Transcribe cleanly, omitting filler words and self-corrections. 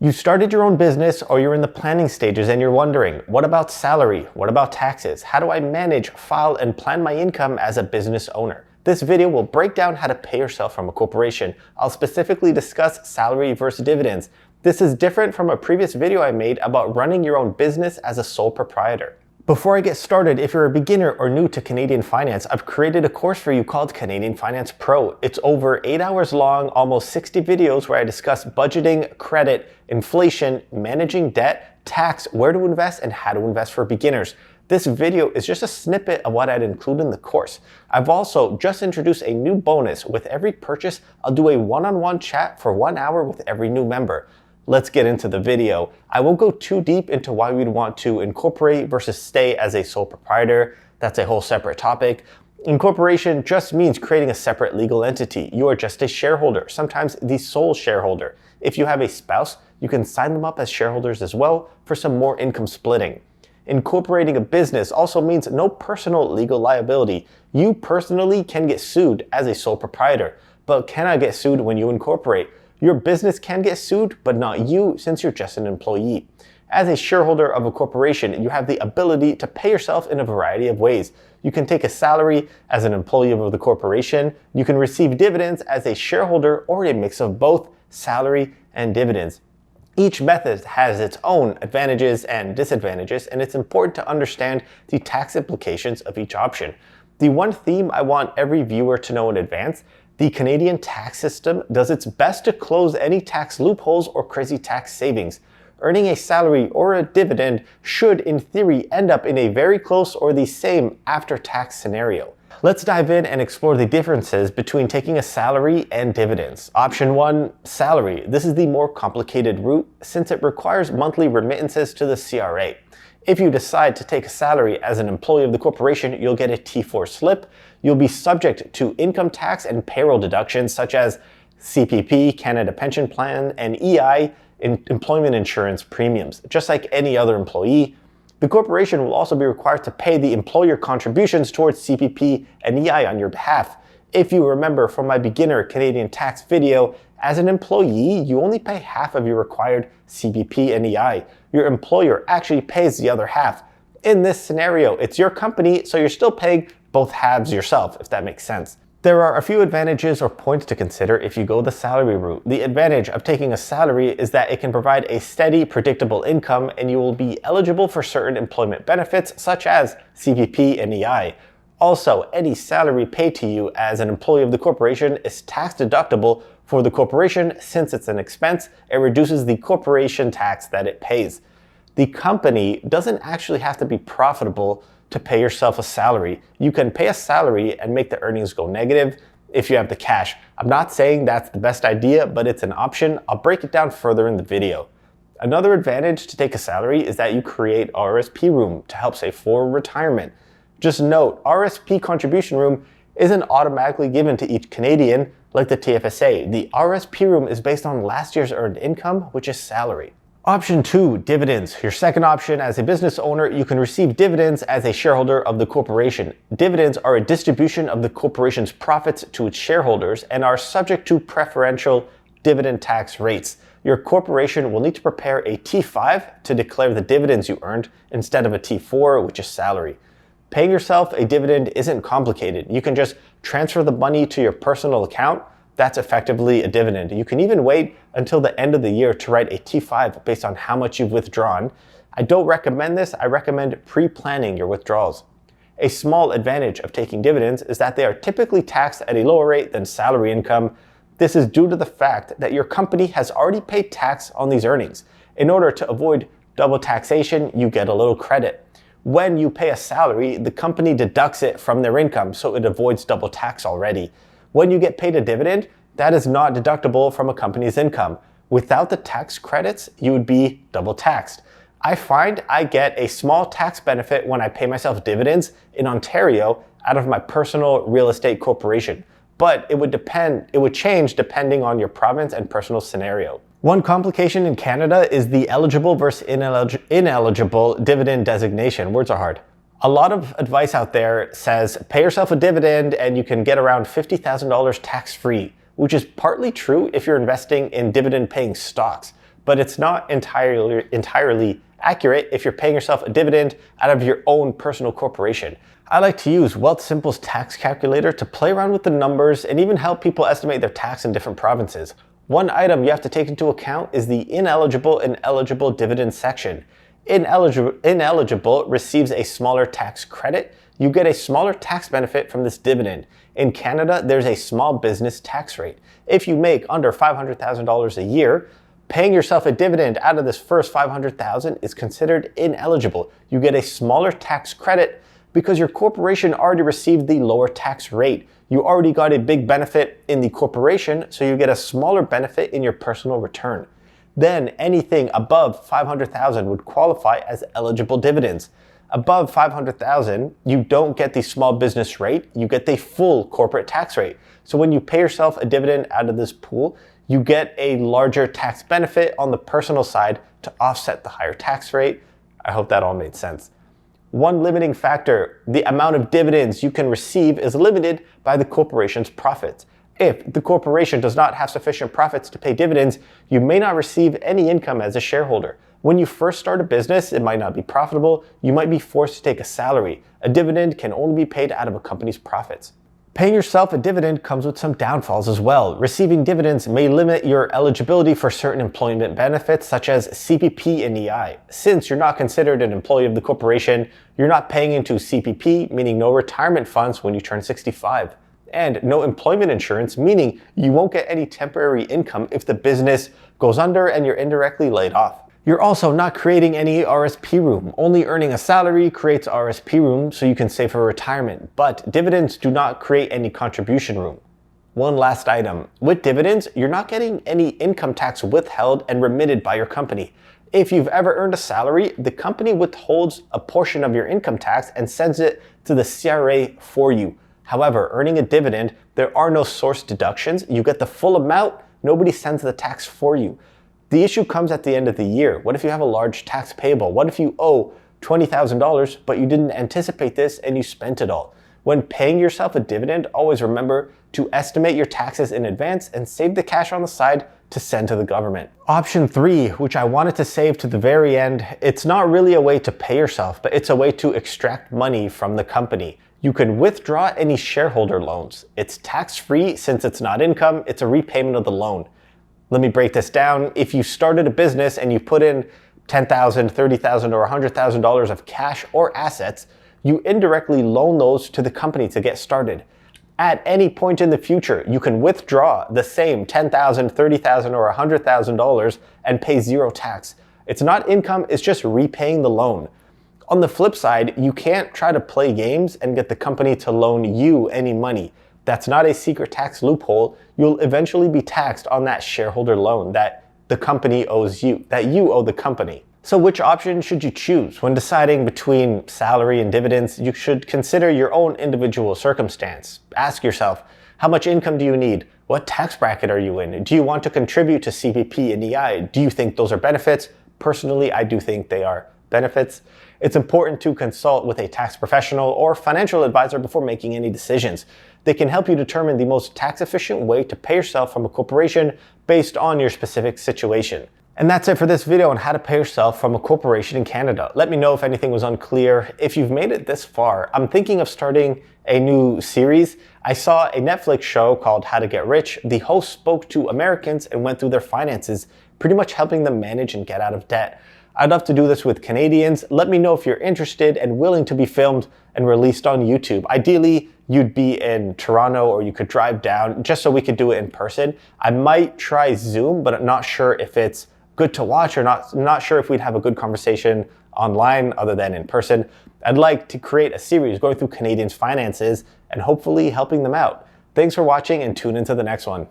You started your own business or you're in the planning stages and you're wondering, what about salary? What about taxes? How do I manage, file, and plan my income as a business owner? This video will break down how to pay yourself from a corporation. I'll specifically discuss salary versus dividends. This is different from a previous video I made about running your own business as a sole proprietor. Before I get started, if you're a beginner or new to Canadian finance, I've created a course for you called Canadian Finance Pro. It's over 8 hours long, almost 60 videos where I discuss budgeting, credit, inflation, managing debt, tax, where to invest, and how to invest for beginners. This video is just a snippet of what I'd include in the course. I've also just introduced a new bonus. With every purchase, I'll do a one-on-one chat for 1 hour with every new member. Let's get into the video. I won't go too deep into why we'd want to incorporate versus stay as a sole proprietor. That's a whole separate topic. Incorporation just means creating a separate legal entity. You are just a shareholder, sometimes the sole shareholder. If you have a spouse, you can sign them up as shareholders as well for some more income splitting. Incorporating a business also means no personal legal liability. You personally can get sued as a sole proprietor, but cannot get sued when you incorporate. Your business can get sued, but not you, since you're just an employee. As a shareholder of a corporation, you have the ability to pay yourself in a variety of ways. You can take a salary as an employee of the corporation. You can receive dividends as a shareholder, or a mix of both salary and dividends. Each method has its own advantages and disadvantages, and it's important to understand the tax implications of each option. The one theme I want every viewer to know in advance: the Canadian tax system does its best to close any tax loopholes or crazy tax savings. Earning a salary or a dividend should, in theory, end up in a very close or the same after-tax scenario. Let's dive in and explore the differences between taking a salary and dividends. Option 1, salary. This is the more complicated route since it requires monthly remittances to the CRA. If you decide to take a salary as an employee of the corporation, you'll get a T4 slip. You'll be subject to income tax and payroll deductions such as CPP, Canada Pension Plan, and EI, employment insurance premiums. Just like any other employee, the corporation will also be required to pay the employer contributions towards CPP and EI on your behalf. If you remember from my beginner Canadian tax video, as an employee, you only pay half of your required CPP and EI. Your employer actually pays the other half. In this scenario, it's your company, so you're still paying both halves yourself, if that makes sense. There are a few advantages or points to consider if you go the salary route. The advantage of taking a salary is that it can provide a steady, predictable income, and you will be eligible for certain employment benefits such as CPP and EI. Also, any salary paid to you as an employee of the corporation is tax deductible for the corporation. Since it's an expense, it reduces the corporation tax that it pays. The company doesn't actually have to be profitable to pay yourself a salary. You can pay a salary and make the earnings go negative if you have the cash. I'm not saying that's the best idea, but it's an option. I'll break it down further in the video. Another advantage to take a salary is that you create RSP room to help save for retirement. Just note, RSP contribution room isn't automatically given to each Canadian like the TFSA. The RSP room is based on last year's earned income, which is salary. Option 2, dividends. Your second option: as a business owner, you can receive dividends as a shareholder of the corporation. Dividends are a distribution of the corporation's profits to its shareholders and are subject to preferential dividend tax rates. Your corporation will need to prepare a T5 to declare the dividends you earned instead of a T4, which is salary. Paying yourself a dividend isn't complicated. You can just transfer the money to your personal account. That's effectively a dividend. You can even wait until the end of the year to write a T5 based on how much you've withdrawn. I don't recommend this. I recommend pre-planning your withdrawals. A small advantage of taking dividends is that they are typically taxed at a lower rate than salary income. This is due to the fact that your company has already paid tax on these earnings. In order to avoid double taxation, you get a little credit. When you pay a salary, the company deducts it from their income, so it avoids double tax already. When you get paid a dividend, that is not deductible from a company's income. Without the tax credits, you would be double taxed. I find I get a small tax benefit when I pay myself dividends in Ontario out of my personal real estate corporation, but it would change depending on your province and personal scenario. One complication in Canada is the eligible versus ineligible dividend designation. Words are hard. A lot of advice out there says pay yourself a dividend and you can get around $50,000 tax-free, which is partly true if you're investing in dividend-paying stocks. but it's not entirely accurate if you're paying yourself a dividend out of your own personal corporation. I like to use Wealthsimple's tax calculator to play around with the numbers and even help people estimate their tax in different provinces. One item you have to take into account is the ineligible and eligible dividend section. Ineligible receives a smaller tax credit. You get a smaller tax benefit from this dividend. In Canada, there's a small business tax rate. If you make under $500,000 a year, paying yourself a dividend out of this first $500,000 is considered ineligible. You get a smaller tax credit because your corporation already received the lower tax rate. You already got a big benefit in the corporation, so you get a smaller benefit in your personal return. Then anything above $500,000 would qualify as eligible dividends. Above $500,000, you don't get the small business rate, you get the full corporate tax rate. So when you pay yourself a dividend out of this pool, you get a larger tax benefit on the personal side to offset the higher tax rate. I hope that all made sense. One limiting factor, the amount of dividends you can receive is limited by the corporation's profits. If the corporation does not have sufficient profits to pay dividends, you may not receive any income as a shareholder. When you first start a business, it might not be profitable. You might be forced to take a salary. A dividend can only be paid out of a company's profits. Paying yourself a dividend comes with some downfalls as well. Receiving dividends may limit your eligibility for certain employment benefits such as CPP and EI. Since you're not considered an employee of the corporation, you're not paying into CPP, meaning no retirement funds when you turn 65. And no employment insurance, meaning you won't get any temporary income if the business goes under and you're indirectly laid off. You're also not creating any RSP room. Only earning a salary creates RSP room so you can save for retirement, but dividends do not create any contribution room. One last item. With dividends, you're not getting any income tax withheld and remitted by your company. If you've ever earned a salary, the company withholds a portion of your income tax and sends it to the CRA for you. However, earning a dividend, there are no source deductions. You get the full amount. Nobody sends the tax for you. The issue comes at the end of the year. What if you have a large tax payable? What if you owe $20,000, but you didn't anticipate this and you spent it all? When paying yourself a dividend, always remember to estimate your taxes in advance and save the cash on the side to send to the government. Option 3, which I wanted to save to the very end, it's not really a way to pay yourself, but it's a way to extract money from the company. You can withdraw any shareholder loans. It's tax-free since it's not income, it's a repayment of the loan. Let me break this down. If you started a business and you put in $10,000, $30,000, or $100,000 of cash or assets, you indirectly loan those to the company to get started. At any point in the future, you can withdraw the same $10,000, $30,000, or $100,000 and pay zero tax. It's not income, it's just repaying the loan. On the flip side, you can't try to play games and get the company to loan you any money. That's not a secret tax loophole. You'll eventually be taxed on that shareholder loan that the company owes you, that you owe the company. So which option should you choose? When deciding between salary and dividends, you should consider your own individual circumstance. Ask yourself, how much income do you need? What tax bracket are you in? Do you want to contribute to CPP and EI? Do you think those are benefits? Personally, I do think they are benefits. It's important to consult with a tax professional or financial advisor before making any decisions. They can help you determine the most tax-efficient way to pay yourself from a corporation based on your specific situation. And that's it for this video on how to pay yourself from a corporation in Canada. Let me know if anything was unclear. If you've made it this far, I'm thinking of starting a new series. I saw a Netflix show called How to Get Rich. The host spoke to Americans and went through their finances, pretty much helping them manage and get out of debt. I'd love to do this with Canadians. Let me know if you're interested and willing to be filmed and released on YouTube. Ideally, you'd be in Toronto or you could drive down just so we could do it in person. I might try Zoom, but I'm not sure if it's good to watch or not. I'm not sure if we'd have a good conversation online other than in person. I'd like to create a series going through Canadians' finances and hopefully helping them out. Thanks for watching and tune into the next one.